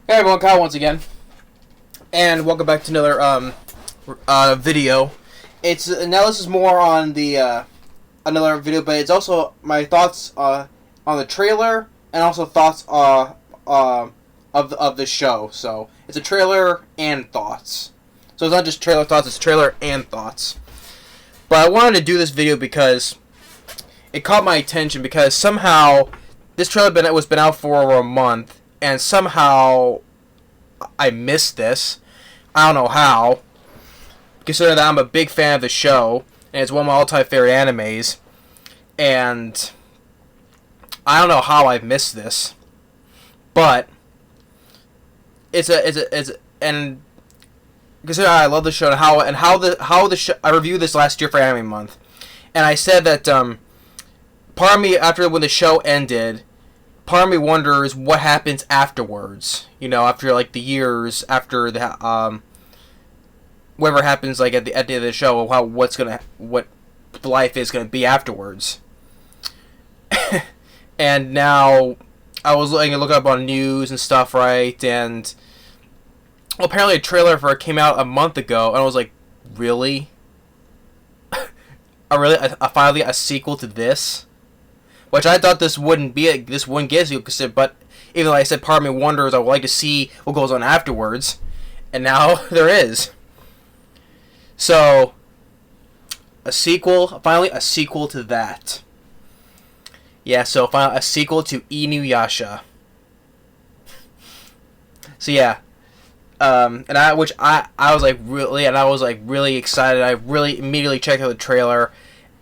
Hey everyone, Kyle once again, and welcome back to another video. It's now this is more on the another video, but it's also my thoughts on the trailer and also thoughts of the show. So it's a trailer and thoughts. So it's not just trailer thoughts; it's trailer and thoughts. But I wanted to do this video because it caught my attention because somehow this trailer was been out for over a month. And somehow I missed this. I don't know how. Considering that I'm a big fan of the show, and it's one of my all-time favorite animes, and I don't know how I've missed this. But and considering I love the show and how the show, I reviewed this last year for Anime Month, and I said that part of me when the show ended. Part of me wonders what happens afterwards. You know, after like the years after the whatever happens like at the end of the show, what life is gonna be afterwards. And now I was looking up on news and stuff, right? And well, apparently a trailer for it came out a month ago, and I was like, really? Finally a sequel to this? Which I thought this wouldn't get you, but even though I said part of me wonders, I would like to see what goes on afterwards, and now there is. So, finally a sequel to that. Yeah, so finally a sequel to Inuyasha. So yeah, I was really excited. I really immediately checked out the trailer,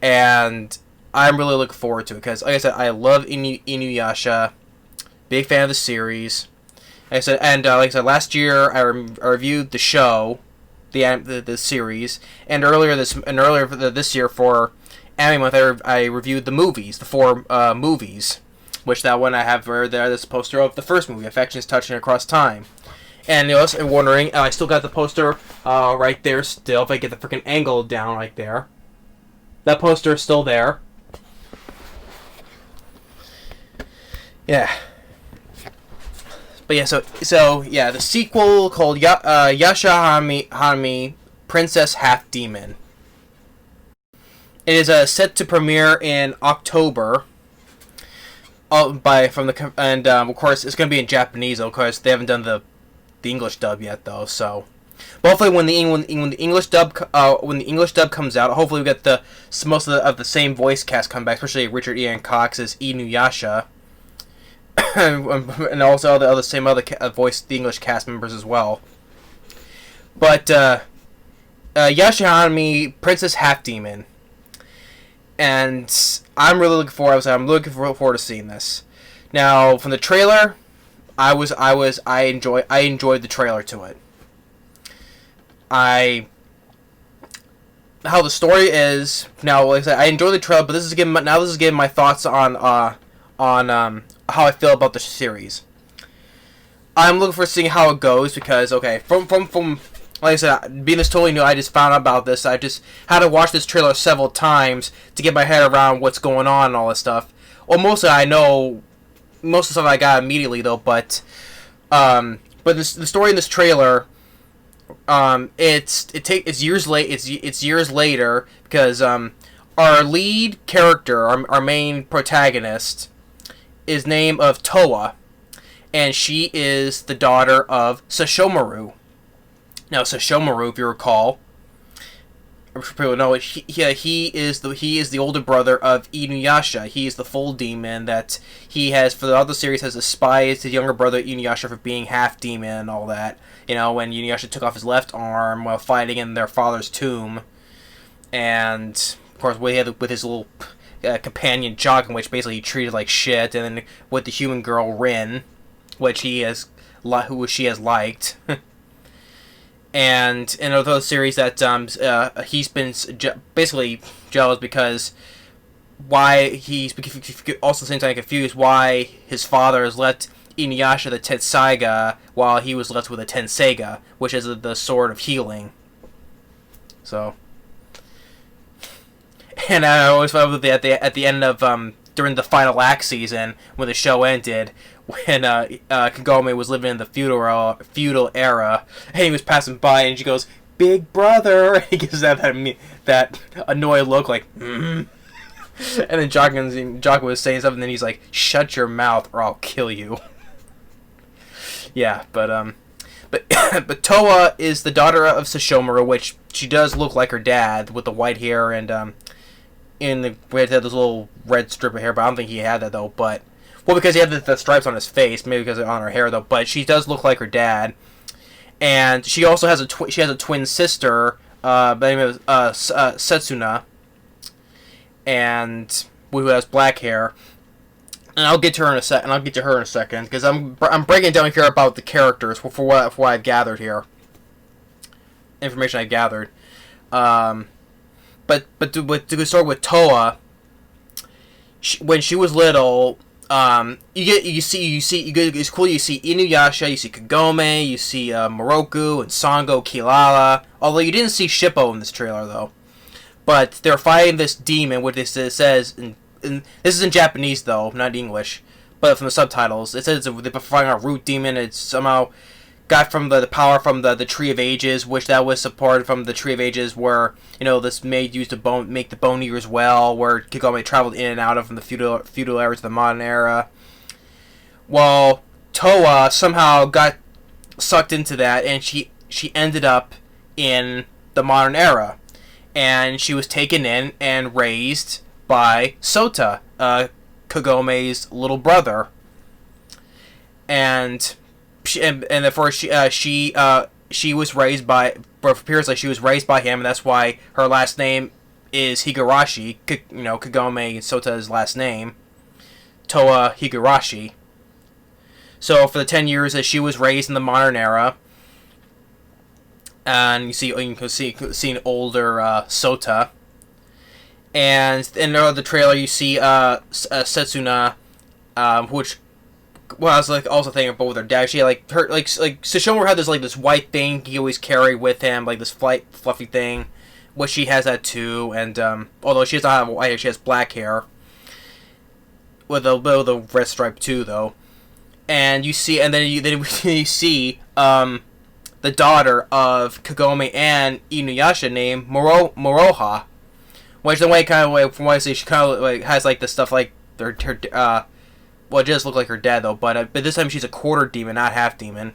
and I'm really looking forward to it because, like I said, I love Inuyasha. Big fan of the series. Like I said, last year I reviewed the show, the series, and earlier this year for Anime Month I reviewed the movies, the 4 movies, which that one I have right there. This poster of the first movie, Affections Touching Across Time. And you know, I'm wondering, I still got the poster right there still. If I get the freaking angle down right there, that poster is still there. Yeah. But yeah, so yeah, the sequel called Yashahime, Princess Half Demon. It is set to premiere in October. Of course it's gonna be in Japanese. Of course they haven't done the English dub yet though. So, but hopefully when the English dub comes out, hopefully we get most of the same voice cast come back, especially Richard Ian Cox as Inuyasha. And also the voice the English cast members as well. But Yashahime, Princess Half Demon, and I'm really looking forward to seeing this. Now, from the trailer, I enjoyed the trailer to it. How the story is now. Like I said, I enjoyed the trailer, but this is giving my thoughts on how I feel about the series. I'm looking for seeing how it goes because, okay, from like I said, being this totally new, I just found out about this. I just had to watch this trailer several times to get my head around what's going on and all this stuff. Well, mostly I know most of the stuff I got immediately though, but the story in this trailer, it's years later because our lead character, our main protagonist, is named of Toa, and she is the daughter of Sashomaru. Now, Sashomaru, if you recall, people know it. He is the older brother of Inuyasha. He is the full demon that he has for the other series has despised his younger brother Inuyasha for being half demon and all that. You know, when Inuyasha took off his left arm while fighting in their father's tomb, and of course with his little companion Jogging, which basically he treated like shit, and then with the human girl Rin, which she has liked, and in another series that he's been basically jealous because he's also at the same time confused why his father has left Inuyasha the Tenseiga while he was left with a Tenseiga, which is the sword of healing. So. And I always found that at the end of during the final act season when the show ended, when Kagome was living in the feudal era, and he was passing by, and she goes, "Big brother," and he gives that annoyed look, like, mm. And then Jocko was saying something, and then he's like, "Shut your mouth, or I'll kill you." Yeah, but Towa is the daughter of Sesshomaru, which she does look like her dad with the white hair and in the where had this little red strip of hair, but I don't think he had that though. But well, because he had the stripes on his face, maybe because on her hair though. But she does look like her dad, and she also has a twin sister by the name of Setsuna, and who has black hair. And I'll get to her in a second. I'll get to her in a second because I'm breaking down here about the characters for what I've gathered here. Information I gathered. But to start with Toa, when she was little, it's cool. You see Inuyasha, you see Kagome, you see Moroku and Sango, Kilala. Although you didn't see Shippo in this trailer though. But they're fighting this demon. What this says, and this is in Japanese though, not English, but from the subtitles, it says they're fighting a root demon. It's somehow got from the power from the Tree of Ages, which that was supported from the Tree of Ages, where this made used to make the Bone Eaters well, where Kagome traveled in and out of from the feudal era to the modern era. Well, Toa somehow got sucked into that, and she ended up in the modern era, and she was taken in and raised by Sota, Kagome's little brother, and at first she was raised by, or it appears like she was raised by him, and that's why her last name is Higurashi. Kagome Sota's last name, Toa Higurashi. So for the 10 years that she was raised in the modern era, and you can see an older Sota. And in the trailer, you see Setsuna, which I was also thinking about with her dad. She had Sesshomaru had this white thing he always carried with him, like this fluffy thing, which she has that too. And although she does not have white hair, she has black hair with a bit of the red stripe too, though. And you see, and then you see the daughter of Kagome and Inuyasha named Moroha. Which the way from what I see, she kind of has this stuff like her well, it does look like her dad though, but this time she's a quarter demon, not half demon.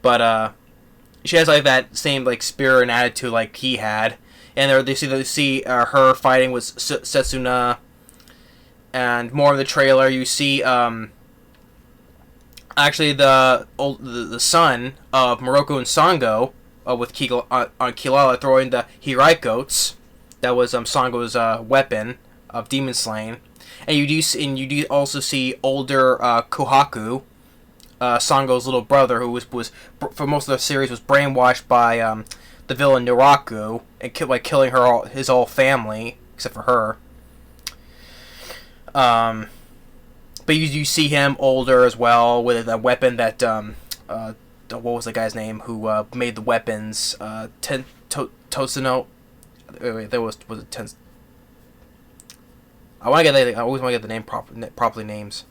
But she has that same spirit and attitude like he had, and they see her fighting with Setsuna, and more of the trailer you see actually the son of Moroku and Sango with on Kilala throwing the Hiraikotes. That was Sango's weapon of demon slaying, and you do also see older Kohaku, Sango's little brother, who was for most of the series was brainwashed by the villain Niraku and killing his whole family except for her. But you see him older as well with a weapon that what was the guy's name who made the weapons? Tosuno. Wait, there was it ten? I always want to get the name properly names.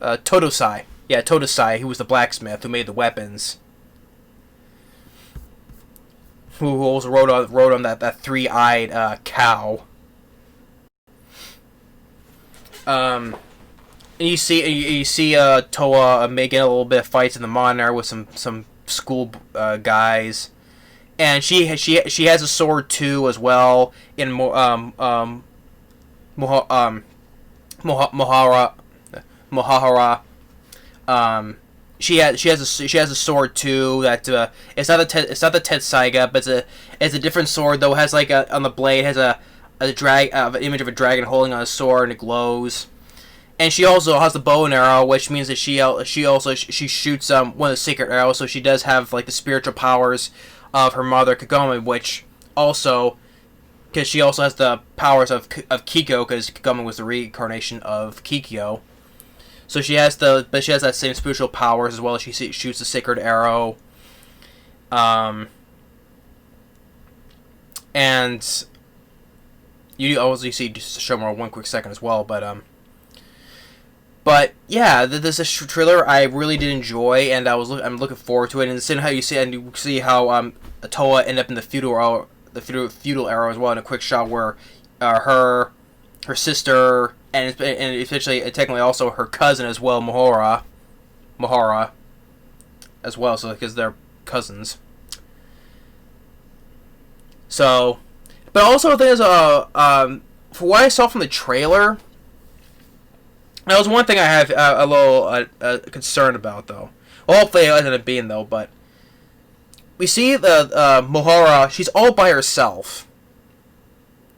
Totosai. Yeah, Totosai, who was the blacksmith who made the weapons. Who also rode on that three-eyed cow. And you see Toa making a little bit of fights in the modern era with some school guys. And she has a sword too as well in Mohara. She has a sword too that it's not the Tetsaiga, but it's a different sword though. It has on the blade has an image of a dragon holding on a sword and it glows. And she also has the bow and arrow, which means that she shoots one of the sacred arrows. So she does have the spiritual powers of her mother Kagome, which also, because she also has the powers of Kiko, because Kagome was the reincarnation of Kikyo. So she has that same spiritual powers as well as she shoots the sacred arrow. And you also see just to show more one quick second as well, but But yeah, this is a trailer I really did enjoy, and I'm looking forward to it. And seeing how you see how Toa ended up in the feudal era as well in a quick shot where her sister and essentially technically also her cousin as well, Mahara as well, so because they're cousins. So, but also there's for what I saw from the trailer, that was one thing I have a little concern about though. Well, hopefully it ended up being though, but we see the Mahara, she's all by herself.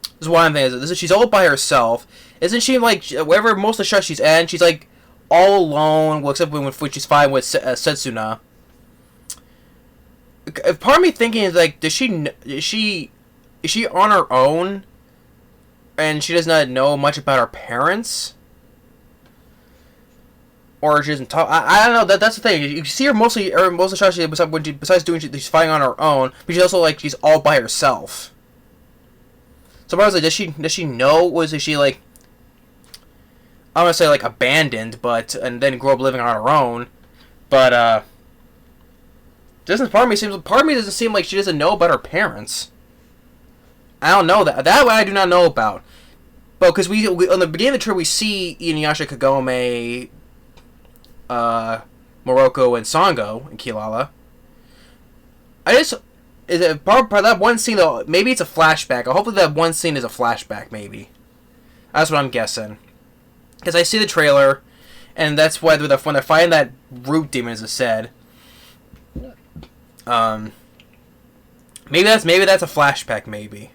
This is one thing. She's all by herself. Isn't she like wherever most of the shots she's in? She's like all alone, well, except when she's fine with Setsuna. Part of me thinking is like, is she on her own, and she does not know much about her parents, or she doesn't talk? I don't know. That's the thing. You see her mostly, or most of the shots besides doing she's fighting on her own, but she's also like she's all by herself. So I was like, does she know? Is she like, I don't want to say like abandoned, but and then grow up living on her own, but part of me doesn't seem like she doesn't know about her parents. I don't know that way I do not know about. But because we on the beginning of the trip we see Inuyasha, Kagome, Morocco, and Sango and Kilala. Is it part of that one scene though? Maybe it's a flashback. Hopefully that one scene is a flashback. Maybe that's what I'm guessing. Because I see the trailer, and that's why when they're fighting that root demon, as it said. Maybe that's a flashback, maybe,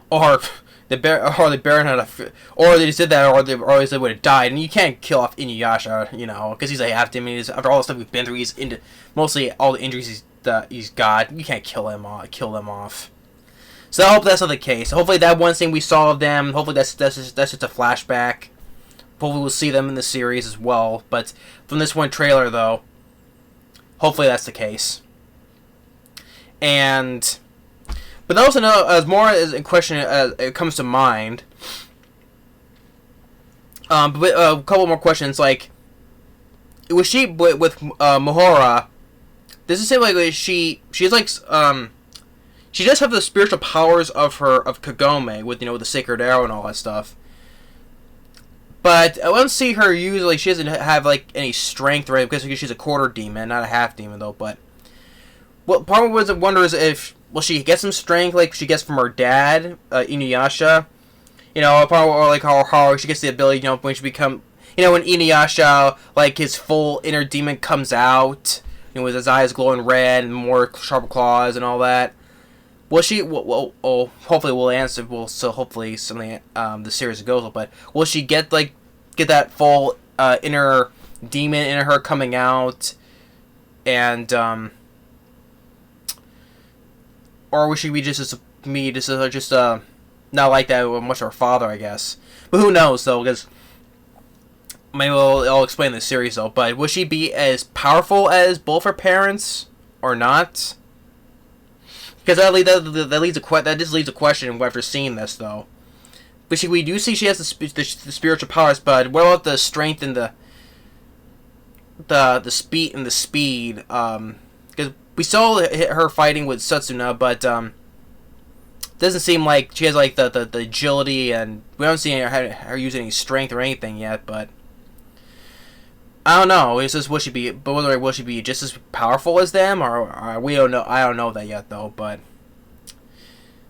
or the Baron had or they just did that, or they would have died, and you can't kill off Inuyasha, you know, because he's a half demon. After all the stuff we've been through, he's into mostly all the injuries he's got. You can't kill them off. So I hope that's not the case. Hopefully that one scene we saw of them. Hopefully that's just a flashback. Hopefully we'll see them in the series as well. But from this one trailer though, hopefully that's the case. But also as more as a question it comes to mind. But a couple more questions. Like, was she with Mahora? Does it seem like she's like she does have the spiritual powers of Kagome with the sacred arrow and all that stuff. But I don't see her usually. She doesn't have like any strength, right? Because she's a quarter demon, not a half demon though. But what part of I wonder is if she get some strength like she gets from her dad, Inuyasha. Or like how she gets the ability, when she become, when Inuyasha, like his full inner demon comes out, with his eyes glowing red and more sharp claws and all that. Will she? Well, hopefully we'll answer. Hopefully something the series goes. But will she get that full inner demon in her coming out, and or will she be just not like that with much of her father, I guess. But who knows though? Because maybe I'll explain the series though. But will she be as powerful as both her parents or not? Because that just leaves a question after seeing this, though. But we do see she has the spiritual powers, but what about the strength and the speed and the speed? Because we saw her fighting with Setsuna, but doesn't seem like she has like the agility, and we haven't seen her use any strength or anything yet. But I don't know. Is this will she be just as powerful as them, or we don't know? I don't know that yet, though. But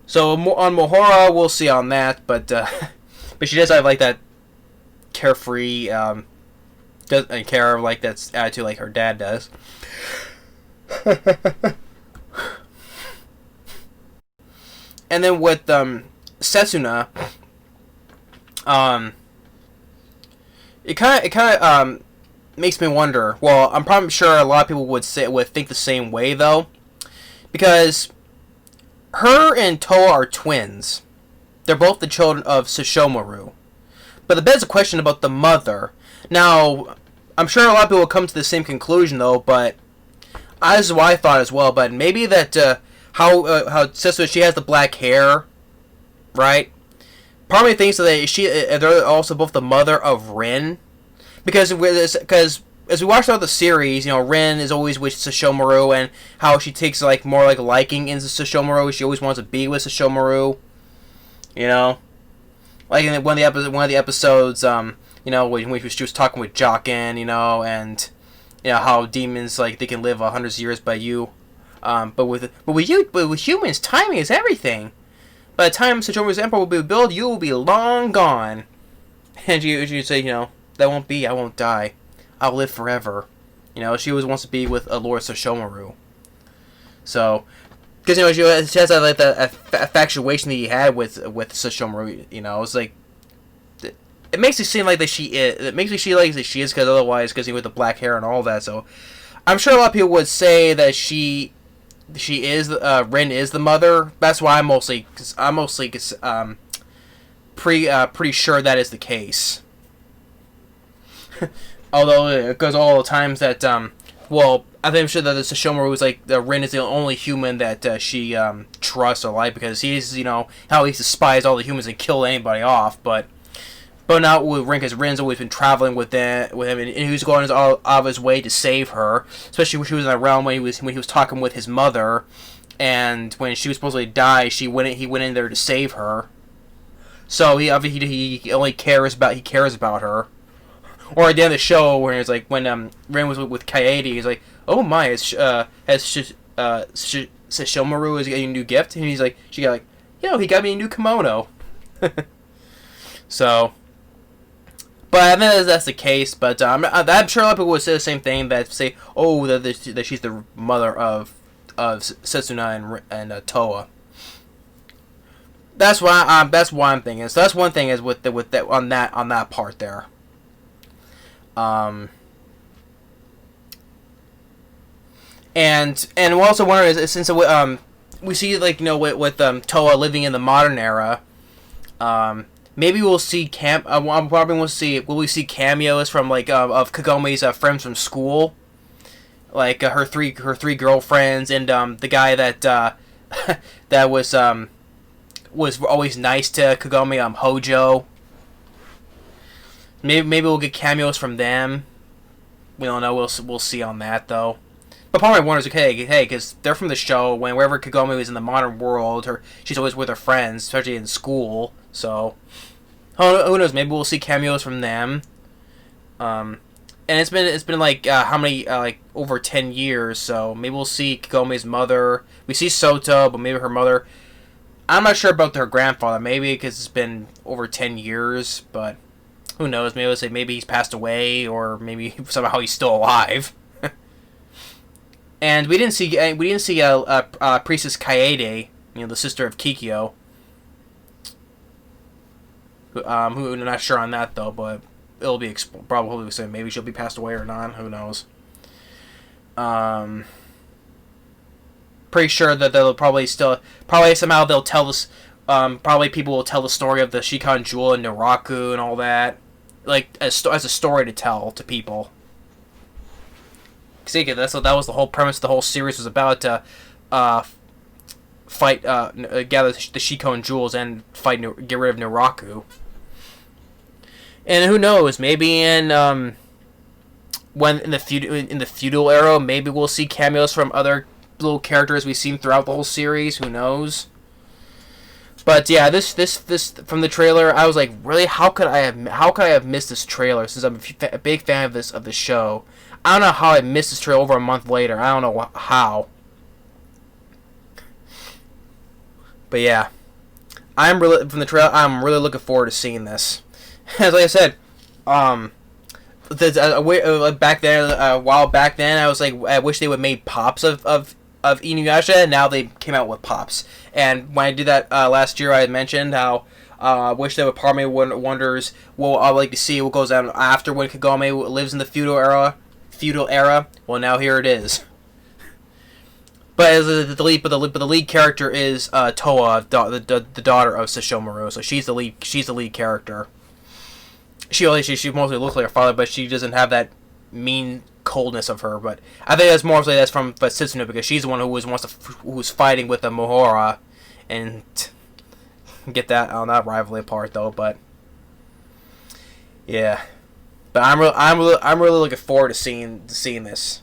so on Mahora, we'll see on that. But but she does have like that carefree, doesn't care like that attitude like her dad does. And then with Setsuna, it kind of makes me wonder. Well, I'm probably sure a lot of people would think the same way though, because her and Toa are twins. They're both the children of Sesshomaru. But the begs a question about the mother. Now, I'm sure a lot of people will come to the same conclusion though, but this is what I thought as well. But maybe that how Setsuna, she has the black hair, right? Part of me thinks that they're also both the mother of Rin. because as we watch throughout the series, Rin is always with Sesshomaru, and how she takes like more like liking into Sesshomaru. She always wants to be with Sesshomaru. Like in one of the episodes, when she was talking with Jokin, and how demons like they can live 100 years by you, but with humans, timing is everything. By the time Sesshomaru's empire will be built, you will be long gone. And she say, that won't be. I won't die. I'll live forever. She always wants to be with a Lord Sesshomaru. So, because she has that like the infatuation that he had with Sesshomaru. It's like it makes it seem like that she is. It makes me feel like that she is, because otherwise, because with the black hair and all that. So, I'm sure a lot of people would say that she is Rin is the mother. That's why I'm mostly pretty sure that is the case. Although, because all the times that I think I'm sure that the Sesshomaru was like Rin is the only human that she trusts or like, because he's how he despises all the humans and kill anybody off, but not with Rin, because Rin's always been traveling with him, and he was going all out of his way to save her, especially when she was in the realm when he was talking with his mother, and when she was supposed to die, he went in there to save her. So he only cares about her. Or at the end of the show, where it's like when Rin was with Kaede, he's like, "Oh my, has Sesshomaru is getting a new gift?" And she got like, he got me a new kimono. So, but I think that's the case. But I'm sure a lot of people would say the same thing, that say, "Oh, that she's the mother of Setsuna and Toa." That's why I'm thinking. So that's one thing is with that on that part there. And we also wonder is since we see like with Toa living in the modern era, maybe we'll see will we see cameos from like of Kagome's friends from school, like her three girlfriends, and the guy that that was always nice to Kagome, Hojo. Maybe we'll get cameos from them. We don't know. We'll see on that though. But part of my wonder is hey, because they're from the show. Wherever Kagome was in the modern world, she's always with her friends, especially in school. So who knows? Maybe we'll see cameos from them. And it's been like how many like over 10 years. So maybe we'll see Kagome's mother. We see Soto, but maybe her mother. I'm not sure about her grandfather. Maybe because it's been over 10 years, but. Who knows? Maybe we'll say maybe he's passed away, or maybe somehow he's still alive. And we didn't see Priestess Kaede, the sister of Kikyo. Who I'm not sure on that though, but it'll be probably say maybe she'll be passed away or not. Who knows? Pretty sure that they'll probably somehow they'll tell this. Probably people will tell the story of the Shikon Jewel and Naraku and all that, like as a story to tell to people. See, that was the whole premise. The whole series was about to fight, gather the Shikon Jewels and get rid of Naraku. And who knows? Maybe in the feudal era, maybe we'll see cameos from other little characters we've seen throughout the whole series. Who knows? But yeah, this from the trailer, I was like, really, how could I have missed this trailer? Since I'm a big fan of the show, I don't know how I missed this trailer over a month later. I don't know how. But yeah, I'm really looking forward to seeing this. As like I said, back then, a while back then, I was like, I wish they would make pops of Inuyasha, and now they came out with pops. And when I did that last year, I had mentioned how I wish that part of me wonders what I'd like to see what goes on after when Kagome lives in the feudal era. Well, now here it is. But as the lead character is Toa, the daughter of Sesshomaru, so she's the lead character. She mostly looks like her father, but she doesn't have that mean coldness of her. But I think that's mostly from Setsuna, because she's the one who's fighting with the Mohora, and get that on that rivalry part though. But yeah, But I'm really looking forward to seeing this,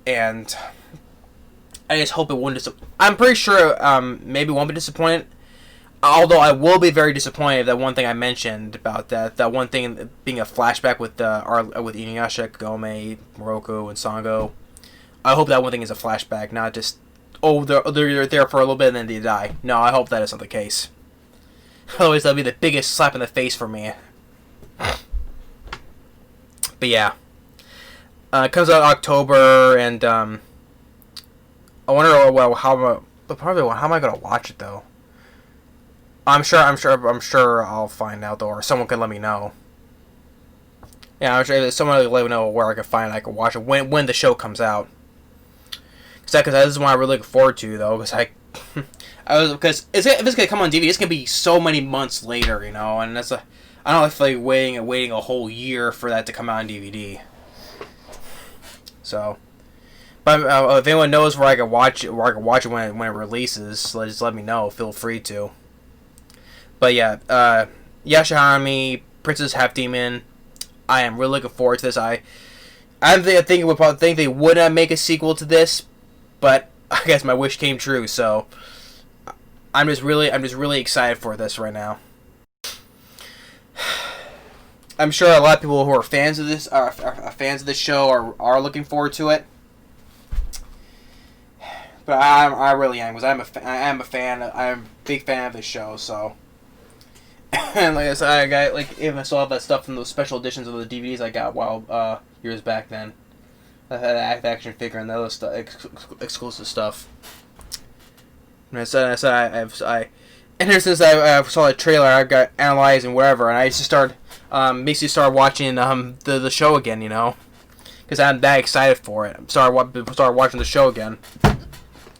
and I just hope it won't. I'm pretty sure maybe it won't be disappointed. Although I will be very disappointed that one thing I mentioned about that one thing being a flashback with with Inuyasha, Kagome, Moroku, and Sango. I hope that one thing is a flashback, not just they're there for a little bit and then they die. No, I hope that is not the case. Otherwise, that'll be the biggest slap in the face for me. But yeah, it comes out in October, and I wonder how am I gonna watch it though? I'm sure I'll find out though, or someone can let me know. Yeah, I'm sure someone will let me know where I can watch it when the show comes out. Because this is what I really look forward to though, because if it's gonna come on DVD, it's gonna be so many months later, you know, and I don't feel like waiting a whole year for that to come out on DVD. So, but if anyone knows where I can watch it, when it releases, just let me know. Feel free to. But yeah, Yashahime, Princess Half Demon. I am really looking forward to this. I think they wouldn't make a sequel to this, but I guess my wish came true. So I'm just really excited for this right now. I'm sure a lot of people who are fans of this show are looking forward to it. But I really am, because I am a fan. I'm a big fan of this show. So, and like I said, I got even I still have that stuff from those special editions of the DVDs I got years back then. I had an action figure and the other stuff, exclusive stuff. And since I saw the trailer, I got analyzed and whatever, and I just started watching the show again, you know, because I'm that excited for it. Started watching the show again.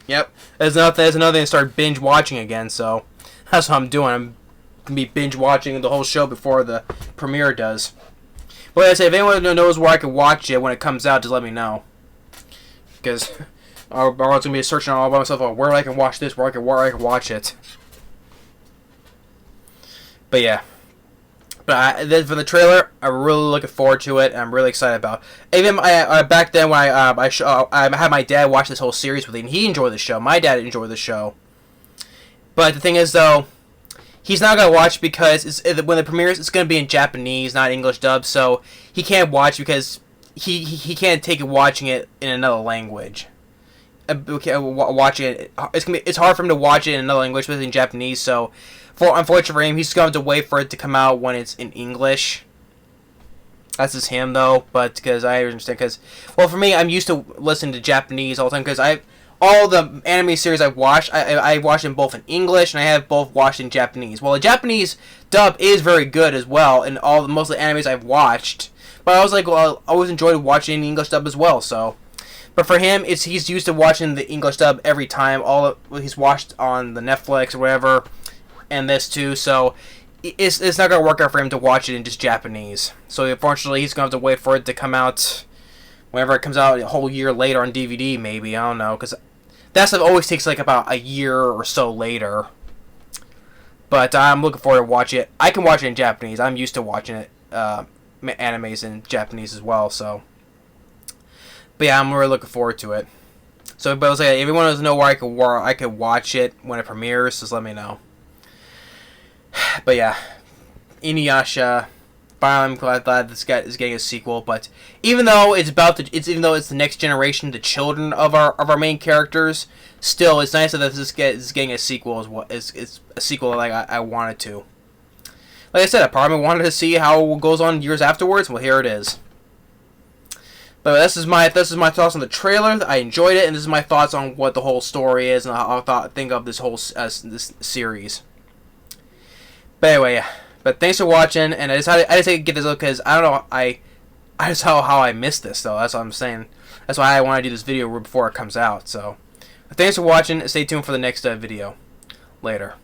Yep, there's another thing to start binge watching again. So that's what I'm doing. I'm gonna be binge watching the whole show before the premiere does. But like I say, if anyone knows where I can watch it when it comes out, just let me know. Because I was gonna be searching all by myself on where I can watch this, where I can watch it. But yeah. But for the trailer, I'm really looking forward to it. I'm really excited about it. Even back then when I had my dad watch this whole series with me, and he enjoyed the show. My dad enjoyed the show. But the thing is, though, he's not gonna watch because when it premieres, it's gonna be in Japanese, not English dub. So he can't watch because he can't take it watching it in another language. Watching it, it's hard for him to watch it in another language, especially in Japanese. So, unfortunately for him, he's going to have to wait for it to come out when it's in English. That's just him, though. But because I understand, for me, I'm used to listening to Japanese all the time. Because all the anime series I've watched, I watched them both in English, and I have both watched in Japanese. Well, the Japanese dub is very good as well in most of the animes I've watched. But I was I always enjoyed watching the English dub as well. So. But for him, he's used to watching the English dub every time. He's watched on the Netflix or whatever, and this too. So it's not gonna work out for him to watch it in just Japanese. So unfortunately, he's gonna have to wait for it to come out whenever it comes out a whole year later on DVD. Maybe, I don't know, because that stuff always takes about a year or so later. But I'm looking forward to watch it. I can watch it in Japanese. I'm used to watching it animes in Japanese as well. So. But yeah, I'm really looking forward to it. So, but if anyone doesn't know where I could watch it when it premieres, just let me know. But yeah, Inuyasha. I'm glad this guy is getting a sequel. But even though it's the next generation, the children of our main characters, still it's nice that this is getting a sequel it's a sequel like I wanted to. Like I said, I probably wanted to see how it goes on years afterwards. Well, here it is. But this is my thoughts on the trailer. I enjoyed it, and this is my thoughts on what the whole story is and how I think of this whole this series. But anyway, thanks for watching, and I decided to get this up because I don't know I just how I missed this though. That's what I'm saying. That's why I want to do this video before it comes out. So, thanks for watching. Stay tuned for the next video. Later.